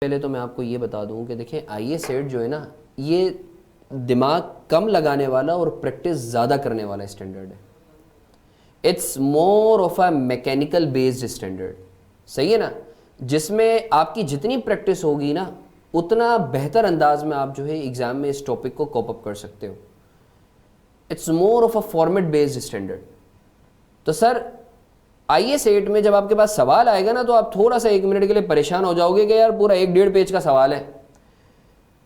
पहले तो मैं आपको ये बता दूं कि देखिए आईए सेट जो है ना, ये दिमाग कम लगाने वाला और प्रैक्टिस ज़्यादा करने वाला स्टैंडर्ड है। It's more of a mechanical based standard, सही है ना, जिसमें आपकी जितनी प्रैक्टिस होगी ना उतना बेहतर अंदाज में आप जो है एग्ज़ाम में इस टॉपिक को कॉप अप कर सकते हो। It's more of a format based standard. तो सर आईए सेट में जब आपके पास सवाल आएगा ना तो आप थोड़ा सा 1 मिनट के लिए परेशान हो जाओगे कि यार पूरा 1-1.5 पेज का सवाल है,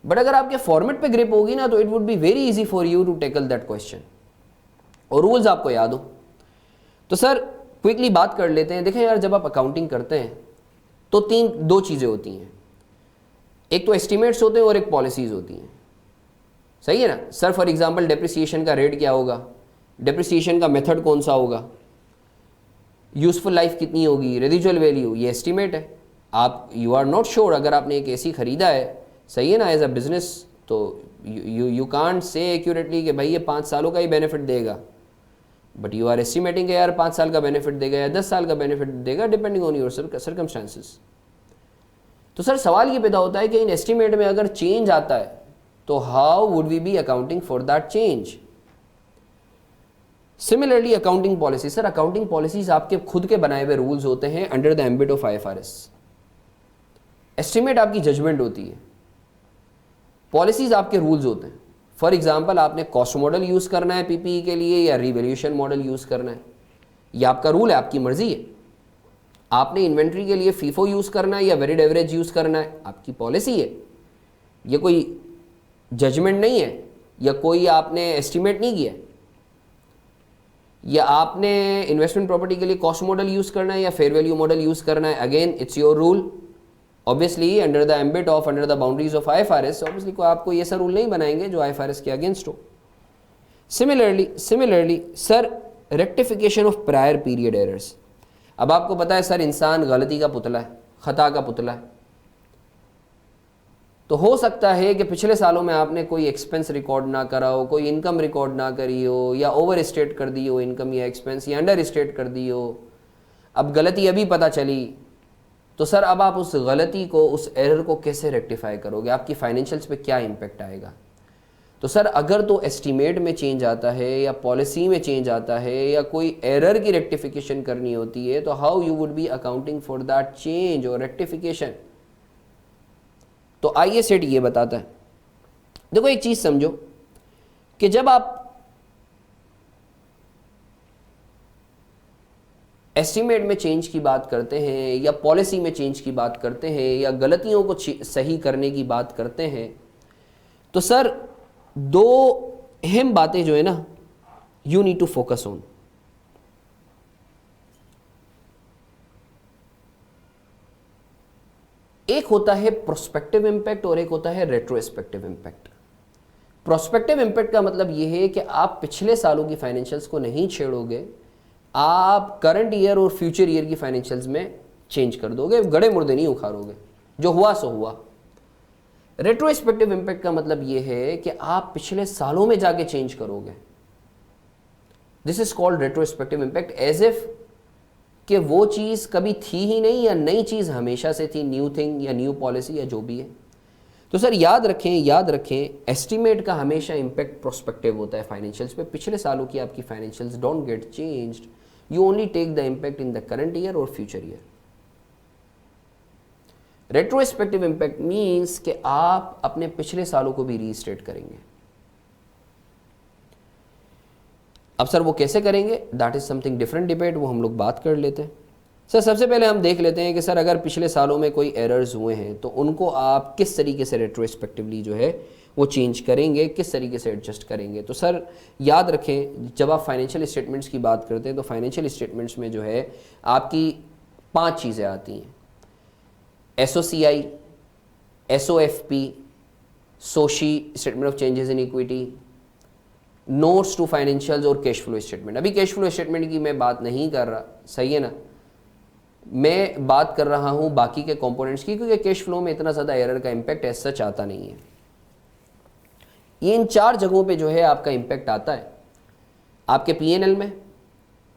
बट अगर आपके फॉर्मेट पे ग्रिप होगी ना तो it would be very easy for you to tackle that question और रूल्स आपको याद हो। तो सर क्विकली बात कर लेते हैं। देखें यार, जब आप अकाउंटिंग करते हैं तो दो चीज़ें होती हैं, एक तो एस्टिमेट्स होते हैं और एक पॉलिसीज़ होती हैं, सही है ना। सर फॉर एग्जांपल डेप्रिसिएशन का रेट क्या होगा, डेप्रिसिएशन का मेथड कौन सा होगा, यूजफुल लाइफ कितनी होगी, रेजिजुअल वैल्यू, ये एस्टिमेट है। आप यू आर नॉट श्योर, अगर आपने एक एसी खरीदा है, सही है ना, एज अ बिजनेस, तो यू कांट से एक्यूरेटली कि भाई ये 5 सालों का ही बेनिफिट देगा, बट यू आर एस्टिमेटिंग यार 5 साल का बेनिफिट देगा या 10 साल का बेनिफिट देगा, डिपेंडिंग ऑन योर सर्कमस्टांसिस। तो सर सवाल ये पैदा होता है कि इन एस्टिमेट में अगर चेंज आता है तो how would we be accounting for that change. Similarly accounting policy, sir accounting policies आपके खुद के बनाए हुए रूल्स होते हैं under the ambit of IFRS. Estimate आपकी जजमेंट होती है, पॉलिसीज आपके रूल्स होते हैं। फॉर एग्जांपल आपने कॉस्ट मॉडल यूज करना है पीपीई के लिए या रिवैल्यूएशन मॉडल यूज करना है, ये आपका रूल है, आपकी मर्जी है। आपने इन्वेंट्री के लिए फीफो यूज करना है या वेरिड एवरेज यूज करना है, आपकी पॉलिसी है। ये कोई जजमेंट नहीं है या कोई आपने एस्टिमेट नहीं किया, या आपने इन्वेस्टमेंट प्रॉपर्टी के लिए कॉस्ट मॉडल यूज करना है या फेयर वैल्यू मॉडल यूज करना है, again it's your rule. Obviously under the ambit of, under the boundaries of IFRS, obviously कोई आपको ये ऐसा रूल नहीं बनाएंगे जो आईएफआरएस के अगेंस्ट हो। Similarly sir rectification of prior period errors. अब आपको पता है सर इंसान गलती का पुतला है, खता का पुतला है। तो हो सकता है कि पिछले सालों में आपने कोई एक्सपेंस रिकॉर्ड ना करा हो, कोई इनकम रिकॉर्ड ना करी हो, या ओवर स्टेट कर दी हो इनकम या एक्सपेंस, या अंडर स्टेट कर दी हो। अब गलती अभी पता चली, तो सर अब आप उस गलती को, उस एरर को कैसे रेक्टिफाई करोगे, आपकी फाइनेंशियल्स पे क्या इम्पेक्ट आएगा। तो सर अगर तो एस्टिमेट में चेंज आता है या पॉलिसी में चेंज आता है या कोई एरर की रेक्टिफिकेशन करनी होती है, तो how you would be accounting for that change और रेक्टिफिकेशन। तो आइए सेट ये बताता है। देखो एक चीज समझो कि जब आप एस्टिमेट में चेंज की बात करते हैं या पॉलिसी में चेंज की बात करते हैं या गलतियों को सही करने की बात करते हैं, तो सर दो अहम बातें जो है ना, you need to focus on. एक होता है प्रोस्पेक्टिव इंपैक्ट और एक होता है रेट्रोस्पेक्टिव इंपैक्ट। प्रोस्पेक्टिव इंपैक्ट का मतलब यह है कि आप पिछले सालों की फाइनेंशियल्स को नहीं छेड़ोगे, आप करंट ईयर और फ्यूचर ईयर की फाइनेंशियल्स में चेंज कर दोगे, गड़े मुर्दे नहीं उखाड़ोगे, जो हुआ सो हुआ। रेट्रोस्पेक्टिव इंपैक्ट का मतलब यह है कि आप पिछले सालों में जाके चेंज करोगे। This is called retrospective impact, as if कि वो चीज़ कभी थी ही नहीं या नई चीज़ हमेशा से थी, न्यू थिंग या न्यू पॉलिसी या जो भी है। तो सर याद रखें एस्टिमेट का हमेशा इंपैक्ट प्रोस्पेक्टिव होता है फाइनेंशियल्स पे। पिछले सालों की आपकी financials don't get changed, you only take the impact in the current year और future year. Retrospective impact means कि आप अपने पिछले सालों को भी रीस्टेट करेंगे। अब सर वो कैसे करेंगे, that is something different debate, वो हम लोग बात कर लेते हैं। सर सबसे पहले हम देख लेते हैं कि सर अगर पिछले सालों में कोई एरर्स हुए हैं तो उनको आप किस तरीके से रेट्रोस्पेक्टिवली जो है वो चेंज करेंगे, किस तरीके से एडजस्ट करेंगे। तो सर याद रखें, जब आप फाइनेंशियल स्टेटमेंट्स की बात करते हैं तो फाइनेंशियल स्टेटमेंट्स में जो है आपकी 5 चीज़ें आती हैं: SOCI, SOFP, SOCIE statement of changes in equity, notes to financials और कैश फ्लो स्टेटमेंट। अभी कैश फ्लो स्टेटमेंट की मैं बात नहीं कर रहा, सही है ना, मैं बात कर रहा हूं बाकी के कंपोनेंट्स की, क्योंकि कैश फ्लो में इतना ज़्यादा एरर का इम्पैक्ट एज सच आता नहीं है। ये इन 4 जगहों पे जो है आपका इम्पैक्ट आता है, आपके P&L में,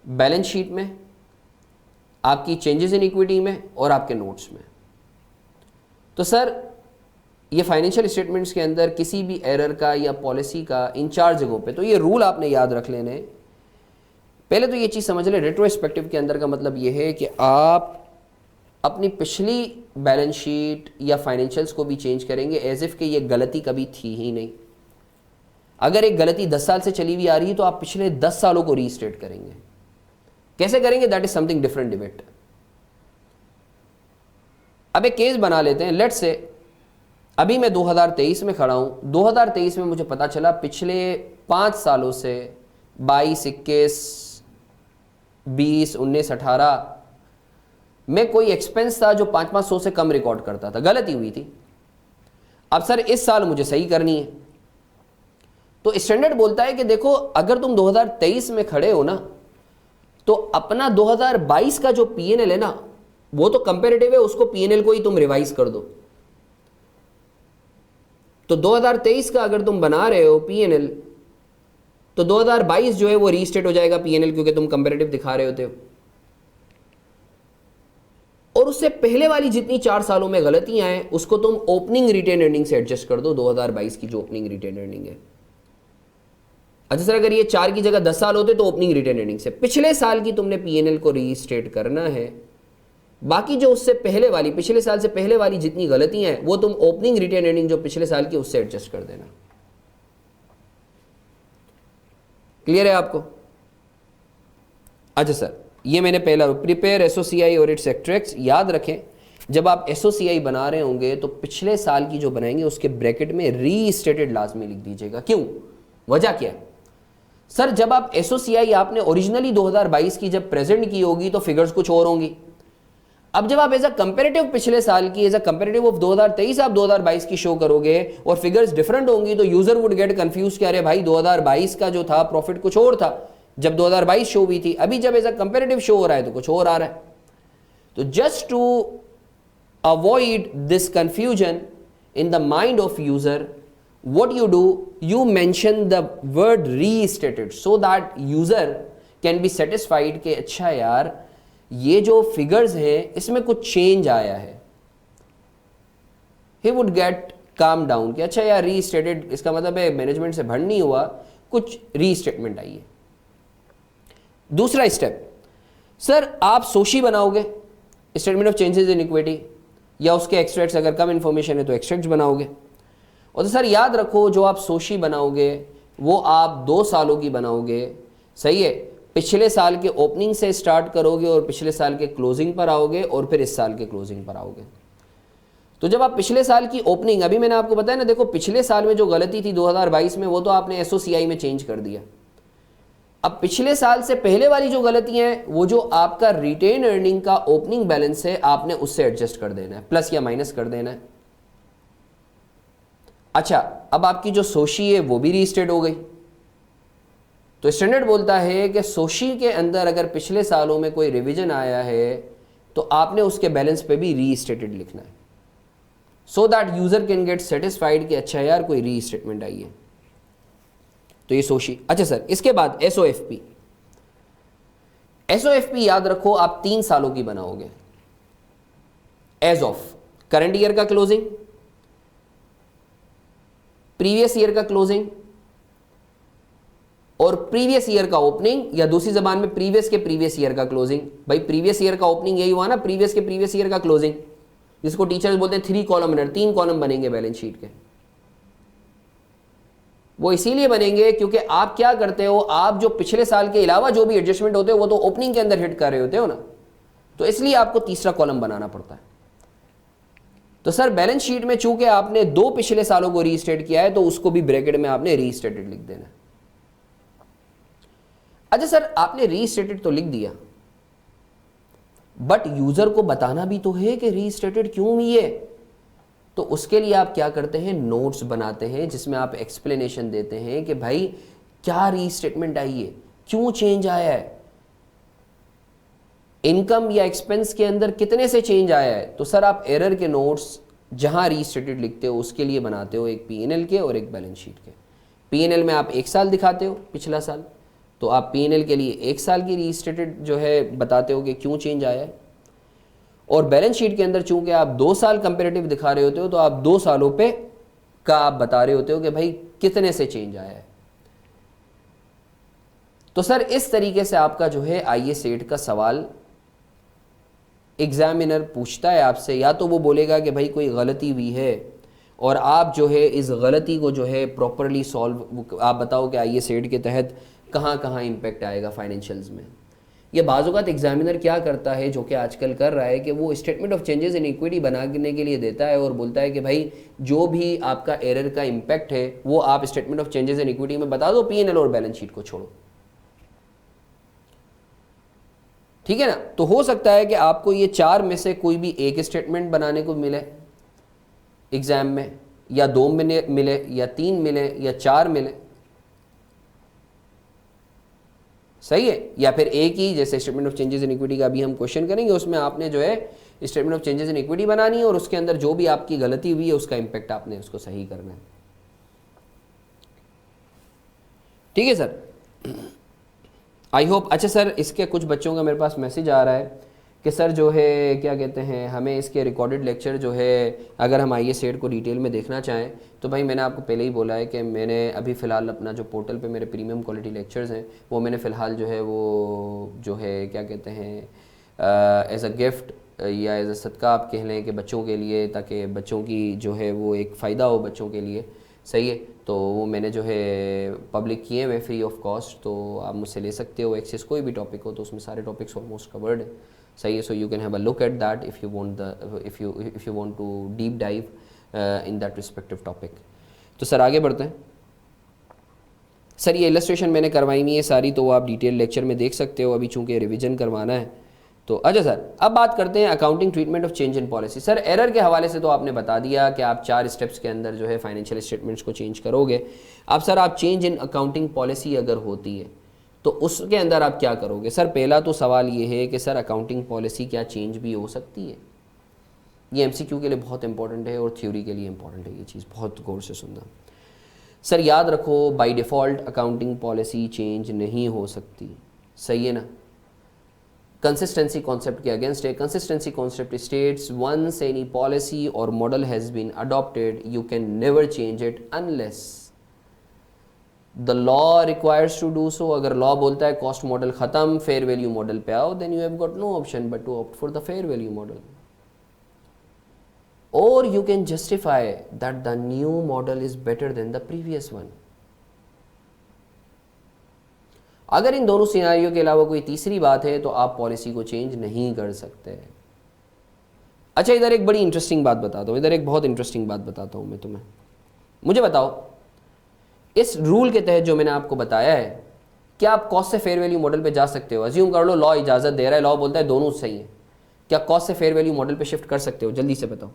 बैलेंस शीट में, आपकी चेंजेस इन इक्विटी में और आपके नोट्स में। तो सर ये फाइनेंशियल स्टेटमेंट्स के अंदर किसी भी एरर का या पॉलिसी का इन 4 जगहों पे, तो ये रूल आपने याद रख लेने हैं। पहले तो ये चीज़ समझ लें, रेट्रोस्पेक्टिव के अंदर का मतलब ये है कि आप अपनी पिछली बैलेंस शीट या फाइनेंशियल्स को भी चेंज करेंगे एज इफ कि ये गलती कभी थी ही नहीं। अगर एक गलती 10 साल से चली हुई आ रही है तो आप पिछले 10 सालों को रीस्टेट करेंगे। कैसे करेंगे, that is something different debate. अब एक केस बना लेते हैं, लेट्स से अभी मैं 2023 में खड़ा हूं। 2023 में मुझे पता चला पिछले 5 सालों से 22, 21, 20, 19, 18 में कोई एक्सपेंस था जो 500 से कम रिकॉर्ड करता था, गलती हुई थी। अब सर इस साल मुझे सही करनी है, तो स्टैंडर्ड बोलता है कि देखो अगर तुम 2023 में खड़े हो ना, तो अपना 2022 का जो पीएनएल है ना, वो तो कंपेरेटिव है, उसको पीएनएल को ही तुम रिवाइज कर दो। तो 2023 का अगर तुम बना रहे हो पीएनएल, तो 2022 जो है वो रीस्टेट हो जाएगा पीएनएल, क्योंकि तुम कंपेरेटिव दिखा रहे होते हो। और उससे पहले वाली जितनी 4 सालों में गलतियां हैं उसको तुम ओपनिंग रिटेन अर्निंग से एडजस्ट कर दो, 2022 की जो ओपनिंग रिटेन अर्निंग है। अच्छा सर अगर ये 4 की जगह 10 साल होते तो ओपनिंग रिटेन अर्निंग से पिछले साल की तुमने पीएनएल को रीस्टेट करना है। बाकी जो उससे पहले वाली, पिछले साल से पहले वाली जितनी गलतियां हैं वो तुम ओपनिंग रिटेन अर्निंग जो पिछले साल की उससे एडजस्ट कर देना। क्लियर है आपको? अच्छा सर ये मैंने पहला प्रिपेयर एसओसीआई और इट्स एक्ट्रैक्ट्स। याद रखें जब आप एसओसीआई बना रहे होंगे तो पिछले साल की जो बनाएंगे उसके ब्रैकेट में रीस्टेटेड लाजमी लिख दीजिएगा। क्यों, वजह क्या है? सर जब आप एसओसीआई आपने ओरिजिनली 2022 की जब प्रेजेंट की होगी तो फिगर्स कुछ और होंगी। अब जब आप एज अ कंपेरेटिव पिछले साल की, एज अ कंपेरेटिव ऑफ 2023 आप 2022 की शो करोगे और फिगर्स डिफरेंट होंगी, तो यूजर वुड गेट कंफ्यूज, क्या अरे भाई 2022 का जो था प्रॉफिट कुछ और था जब 2022 शो हुई थी, अभी जब एज अ कंपेरेटिव शो हो रहा है तो कुछ और आ रहा है। तो just to avoid this confusion in the mind of user, what you do, you mention the word restated so that user can be satisfied कि अच्छा यार ये जो फिगर्स हैं इसमें कुछ चेंज आया है। he would get calm down कि अच्छा यार restated इसका मतलब है मैनेजमेंट से भंड नहीं हुआ, कुछ रीस्टेटमेंट आई है। दूसरा स्टेप, सर आप सोशी बनाओगे statement of changes in equity, या उसके एक्सट्रैक्ट्स अगर कम इंफॉर्मेशन है तो एक्सट्रैक्ट्स बनाओगे। और तो सर याद रखो जो आप सोशी बनाओगे वो आप 2 सालों की बनाओगे, सही है। पिछले साल के ओपनिंग से स्टार्ट करोगे और पिछले साल के क्लोजिंग पर आओगे और फिर इस साल के क्लोजिंग पर आओगे। तो जब आप पिछले साल की ओपनिंग, अभी मैंने आपको बताया ना, देखो पिछले साल में जो गलती थी 2022 में वो तो आपने एसओसीआई में चेंज कर दिया। अब पिछले साल से पहले वाली जो गलतियां हैं वो जो आपका रिटेन अर्निंग का ओपनिंग बैलेंस है आपने उससे एडजस्ट कर देना है, प्लस या माइनस कर देना है। अच्छा अब आपकी जो सोशी है वो भी रीस्टेट हो गई, तो स्टैंडर्ड बोलता है कि सोशी के अंदर अगर पिछले सालों में कोई रिवीजन आया है तो आपने उसके बैलेंस पे भी रीस्टेटेड लिखना है, so that user can get satisfied कि अच्छा यार कोई रीस्टेटमेंट आई है। तो ये सोशी। अच्छा सर इसके बाद एसओएफपी। एसओएफपी याद रखो आप 3 सालों की बनाओगे, एज ऑफ करंट ईयर का क्लोजिंग, प्रीवियस ईयर का क्लोजिंग और प्रीवियस ईयर का ओपनिंग, या दूसरी जबान में प्रीवियस के प्रीवियस ईयर का क्लोजिंग। भाई प्रीवियस ईयर का ओपनिंग यही हुआ ना, प्रीवियस के प्रीवियस ईयर का क्लोजिंग, जिसको टीचर्स बोलते हैं 3 कॉलमनर, 3 कॉलम बनेंगे बैलेंस शीट के। वो इसीलिए बनेंगे क्योंकि आप क्या करते हो, आप जो पिछले साल के अलावा जो भी एडजस्टमेंट होते हो वो तो ओपनिंग के अंदर हिट कर रहे होते हो ना, तो इसलिए आपको तीसरा कॉलम बनाना पड़ता है। तो सर बैलेंस शीट में चूंकि आपने 2 पिछले सालों को रीस्टेट किया है तो उसको भी ब्रैकेट में आपने रीस्टेटेड लिख देना है। अच्छा सर आपने रीस्टेटेड तो लिख दिया, बट यूजर को बताना भी तो है कि रीस्टेटेड क्यों हुई है। तो उसके लिए आप क्या करते हैं, नोट्स बनाते हैं जिसमें आप एक्सप्लेनेशन देते हैं कि भाई क्या रीस्टेटमेंट आई है, क्यों चेंज आया है, इनकम या एक्सपेंस के अंदर कितने से चेंज आया है। तो सर आप एरर के नोट्स जहां रीस्टेटेड लिखते हो उसके लिए बनाते हो, एक पीएनएल के और एक बैलेंस शीट के। पीएनएल में आप 1 साल दिखाते हो पिछला साल, तो आप पीएनएल के लिए 1 साल की रीस्टेटेड जो है बताते हो कि क्यों चेंज आया है, और बैलेंस शीट के अंदर चूंकि आप 2 साल कंपेरेटिव दिखा रहे होते हो तो आप 2 सालों पे का आप बता रहे होते हो कि भाई कितने से चेंज आया है। तो सर इस तरीके से आपका जो है आईए सेट का सवाल एग्जामिनर पूछता है आपसे, या तो वो बोलेगा कि भाई कोई गलती हुई है और आप जो है इस गलती को जो है प्रॉपरली सॉल्व, आप बताओ कि आईए सेट के तहत कहाँ कहाँ इम्पेक्ट आएगा फाइनेंशियल्स में। ये बाज़-औक़ात एग्जामिनर क्या करता है, जो कि आजकल कर रहा है, कि वो statement of changes in equity बनाने के लिए देता है और बोलता है कि भाई जो भी आपका एरर का इम्पैक्ट है वो आप statement of changes in equity में बता दो, पीएनएल और बैलेंस शीट को छोड़ो। ठीक है ना। तो हो सकता है कि आपको ये 4 में से कोई भी एक स्टेटमेंट बनाने को मिले एग्जाम में, या 2 मिले या 3 मिले या 4 मिले, सही है, या फिर एक ही, जैसे statement of changes in equity का भी हम क्वेश्चन करेंगे, उसमें आपने जो है statement of changes in equity बनानी है और उसके अंदर जो भी आपकी गलती हुई है उसका इंपैक्ट आपने उसको सही करना है। ठीक है सर, आई होप। अच्छा सर, इसके कुछ बच्चों का मेरे पास मैसेज आ रहा है कि सर जो है क्या कहते हैं, हमें इसके रिकॉर्डेड लेक्चर जो है अगर हम आईए सेट को डिटेल में देखना चाहें तो भाई मैंने आपको पहले ही बोला है कि मैंने अभी फ़िलहाल अपना जो पोर्टल पे मेरे प्रीमियम क्वालिटी लेक्चर्स हैं वो मैंने फ़िलहाल जो है वो जो है क्या कहते हैं एज़ अ गिफ्ट या एज़ अ सदका आप कह लें कि बच्चों के लिए, ताकि बच्चों की जो है वो एक फ़ायदा हो बच्चों के लिए, सही है। तो वो मैंने जो है पब्लिक किए हुए फ्री ऑफ कॉस्ट, तो आप मुझसे ले सकते हो एक्सेस, कोई भी टॉपिक हो तो उसमें सारे टॉपिक्स ऑलमोस्ट कवर्ड है, सही है। So you can have a look at that if you want to deep dive in that respective topic. तो सर आगे बढ़ते हैं। सर ये इलस्ट्रेशन मैंने करवाई नहीं है सारी, तो वो आप डिटेल लेक्चर में देख सकते हो, अभी चूँकि रिविज़न करवाना है तो। अच्छा सर, अब बात करते हैं accounting treatment of change in policy. Sir error के हवाले से तो आपने बता दिया कि आप 4 स्टेप्स के अंदर जो है फाइनेंशियल स्टेटमेंट्स को चेंज करोगे। अब सर आप चेंज इन अकाउंटिंग पॉलिसी अगर होती है तो उसके अंदर आप क्या करोगे? सर पहला तो सवाल ये है कि सर अकाउंटिंग पॉलिसी क्या चेंज भी हो सकती है? ये एमसीक्यू के लिए बहुत इंपॉर्टेंट है और थ्योरी के लिए इंपॉर्टेंट है, ये चीज़ बहुत गौर से सुनना। सर याद रखो, by default accounting policy change नहीं हो सकती, सही है ना। कंसिस्टेंसी कॉन्सेप्ट के अगेंस्ट है। Consistency concept states once any policy or model has been adopted you can never change it unless the law requires to do so. अगर law बोलता है कॉस्ट मॉडल खत्म, फेयर वैल्यू मॉडल पे आओ, then you have got no option but to opt for the fair value model, और you can justify that the new model is better than the previous one. अगर इन दोनों सिनारियों के अलावा कोई तीसरी बात है तो आप पॉलिसी को चेंज नहीं कर सकते। अच्छा इधर एक बड़ी इंटरेस्टिंग बात बताता हूँ, इधर एक बहुत इंटरेस्टिंग बात बताता हूँ मैं तुम्हें। मुझे बताओ, इस रूल के तहत जो मैंने आपको बताया है, क्या आप कॉस्ट से फेयर वैल्यू मॉडल पे जा सकते हो? अज्यूम कर लो लॉ इजाज़त दे रहा है, लॉ बोलता है दोनों सही है, क्या कॉस्ट से फेयर वैल्यू मॉडल पे शिफ्ट कर सकते हो? जल्दी से बताओ,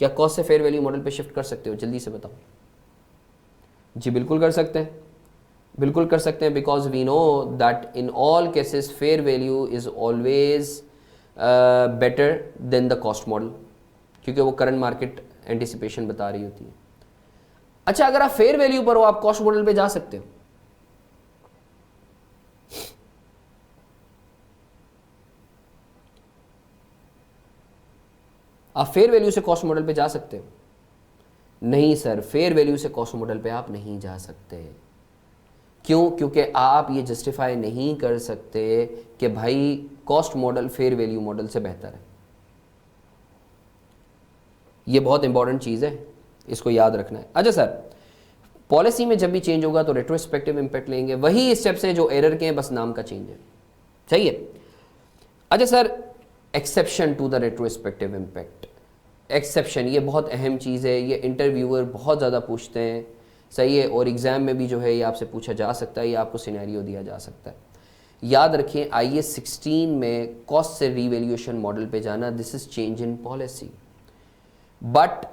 क्या कॉस्ट से फेयर वैल्यू मॉडल पे शिफ्ट कर सकते हो? जल्दी से बताओ। जी बिल्कुल कर सकते हैं, बिल्कुल कर सकते हैं, because we know that in all cases fair value is always better than the cost model, क्योंकि वो करंट मार्केट एंटिसिपेशन बता रही होती है। अच्छा अगर आप फेयर वैल्यू पर हो, आप कॉस्ट मॉडल पे जा सकते हो। आप फेयर वैल्यू से कॉस्ट मॉडल पे जा सकते हो? नहीं सर, फेयर वैल्यू से कॉस्ट मॉडल पे आप नहीं जा सकते। क्यों? क्योंकि आप ये जस्टिफाई नहीं कर सकते कि भाई cost model fair value model से बेहतर है। ये बहुत इंपॉर्टेंट चीज़ है, इसको याद रखना है। अच्छा सर, पॉलिसी में जब भी चेंज होगा तो रेट्रोस्पेक्टिव इंपैक्ट लेंगे, वही स्टेप्स हैं जो एरर के हैं, बस नाम का चेंज है, सही है। अच्छा sir, exception to the retrospective impact. Exception ये बहुत अहम चीज़ है, ये इंटरव्यूअर बहुत ज़्यादा पूछते हैं, सही है, और एग्ज़ाम में भी जो है ये आपसे पूछा जा सकता है, ये आपको सिनेरियो दिया जा सकता है। याद रखें, IAS 16 में कॉस्ट से रीवैल्यूएशन मॉडल पे जाना, this is change in policy, but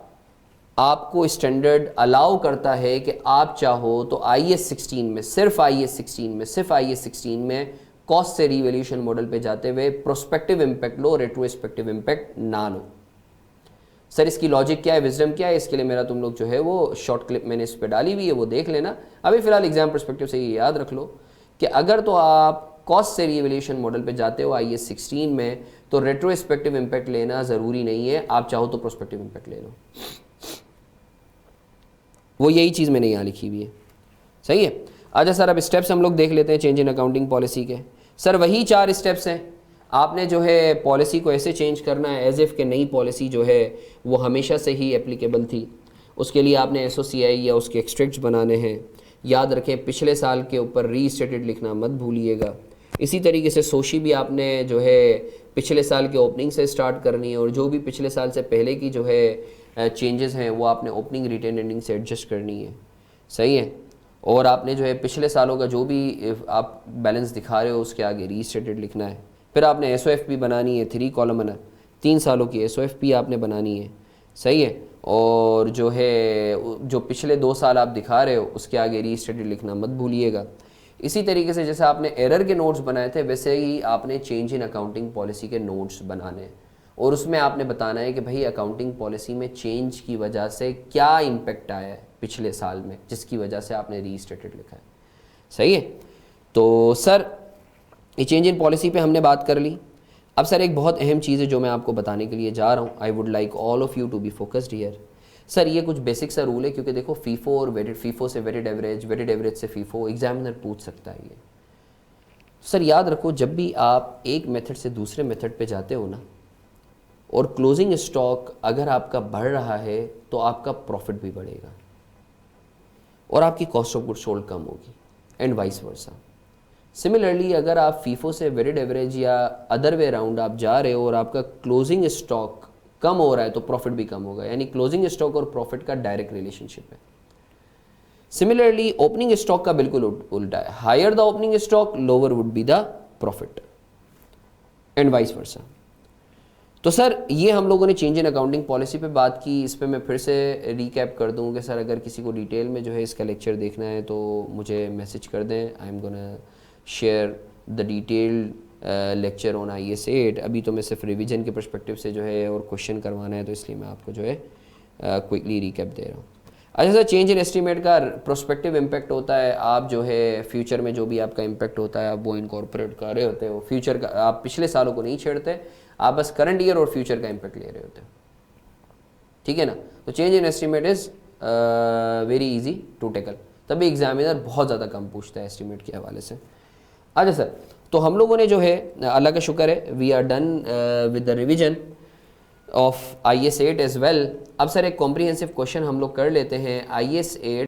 आपको स्टैंडर्ड अलाउ करता है कि आप चाहो तो IAS 16 में, सिर्फ IAS 16 में कॉस्ट से रीवैल्यूएशन मॉडल पे जाते हुए प्रोस्पेक्टिव इंपैक्ट लो, रेट्रोस्पेक्टिव इंपैक्ट ना लो। सर इसकी लॉजिक क्या है, विजडम क्या है, इसके लिए मेरा तुम लोग जो है वो शॉर्ट क्लिप मैंने इस पर डाली हुई है, वो देख लेना। अभी फिलहाल एग्जाम पर्सपेक्टिव से ये याद रख लो कि अगर तो आप कॉस्ट से रीवैल्यूएशन मॉडल पे जाते हो IAS 16 में, तो रेट्रोस्पेक्टिव इम्पैक्ट लेना ज़रूरी नहीं है, आप चाहो तो प्रोस्पेक्टिव इम्पैक्ट ले लो। वो यही चीज़ मैंने यहाँ लिखी हुई है, सही है। अच्छा सर, अब स्टेप्स हम लोग देख लेते हैं चेंज इन अकाउंटिंग पॉलिसी के। सर वही 4 स्टेप्स हैं। आपने जो है पॉलिसी को ऐसे चेंज करना है एज इफ़ कि नई पॉलिसी जो है वो हमेशा से ही एप्लीकेबल थी। उसके लिए आपने एसओसीआई या उसके एक्सट्रैक्ट्स बनाने हैं। याद रखें पिछले साल के ऊपर रीस्टेटेड लिखना मत भूलिएगा। इसी तरीके से सोशी भी आपने जो है पिछले साल के ओपनिंग से स्टार्ट करनी है, और जो भी पिछले साल से पहले की जो है चेंजेस हैं वो आपने ओपनिंग रिटेन एंडिंग से एडजस्ट करनी है, सही है। और आपने जो है पिछले सालों का जो भी आप बैलेंस दिखा रहे हो उसके आगे रीस्टेटेड लिखना है। फिर आपने एसओएफपी बनानी है 3 कॉलमनर, 3 सालों की एसओएफपी आपने बनानी है, सही है। और जो है जो पिछले 2 साल आप दिखा रहे हो उसके आगे रीस्टेटेड लिखना मत भूलिएगा। इसी तरीके से जैसे आपने एरर के नोट्स बनाए थे वैसे ही आपने चेंज इन अकाउंटिंग पॉलिसी के नोट्स बनाने हैं, और उसमें आपने बताना है कि भाई अकाउंटिंग पॉलिसी में चेंज की वजह से क्या इम्पेक्ट आया है पिछले साल में जिसकी वजह से आपने रीस्टेटेड लिखा है, सही है। तो सर ये चेंज इन पॉलिसी पे हमने बात कर ली। अब सर एक बहुत अहम चीज़ है जो मैं आपको बताने के लिए जा रहा हूँ। I would like all of you to be focused here. Sir ये कुछ बेसिक सा रूल है, क्योंकि देखो फीफो और वेटेड, फीफो से वेटेड एवरेज से फीफो एग्जामिनर पूछ सकता है ये। सर याद रखो जब भी आप एक मेथड से दूसरे मेथड पे जाते हो ना, और क्लोजिंग स्टॉक अगर आपका बढ़ रहा है तो आपका प्रॉफिट भी बढ़ेगा और आपकी कॉस्ट ऑफ गुड सोल्ड कम होगी, एंड वाइस वर्सा। सिमिलरली अगर आप फीफो से वेटेड एवरेज या अदर वे अराउंड आप जा रहे हो और आपका क्लोजिंग स्टॉक कम हो रहा है तो प्रॉफिट भी कम होगा, यानी क्लोजिंग स्टॉक और प्रॉफिट का डायरेक्ट रिलेशनशिप है। सिमिलरली ओपनिंग स्टॉक का बिल्कुल उल्टा है, higher the opening stock lower would be the profit, and vice versa. तो सर ये हम लोगों ने चेंज इन अकाउंटिंग पॉलिसी पे बात की। इस पे मैं फिर से रिकैप कर दूं कि सर अगर किसी को डिटेल में जो है इसका लेक्चर देखना है तो मुझे मैसेज कर दें। I am gonna share the detailed lecture on IAS 8। अभी तो मैं सिर्फ रिवीजन के पर्सपेक्टिव से जो है और क्वेश्चन करवाना है, तो इसलिए मैं आपको जो है क्विकली रिकैप दे रहा हूँ। अच्छा सर, चेंज इन एस्टीमेट का प्रोस्पेक्टिव इम्पैक्ट होता है, आप जो है फ्यूचर में जो भी आपका इम्पैक्ट होता है आप वो इनकॉर्पोरेट कर रहे होते हो। फ्यूचर का आप पिछले सालों को नहीं छेड़ते, आप बस करंट ईयर और फ्यूचर का इम्पैक्ट ले रहे होते हो, ठीक है ना। तो change in estimate is very easy to tackle, तभी एग्जामिनर बहुत ज़्यादा कम पूछता है एस्टीमेट के हवाले से। अच्छा सर, तो हम लोगों ने जो है अल्लाह का शुक्र है we are done with the revision of IAS 8 as well. अब सर एक कॉम्प्रिहेंसिव क्वेश्चन हम लोग कर लेते हैं। IAS 8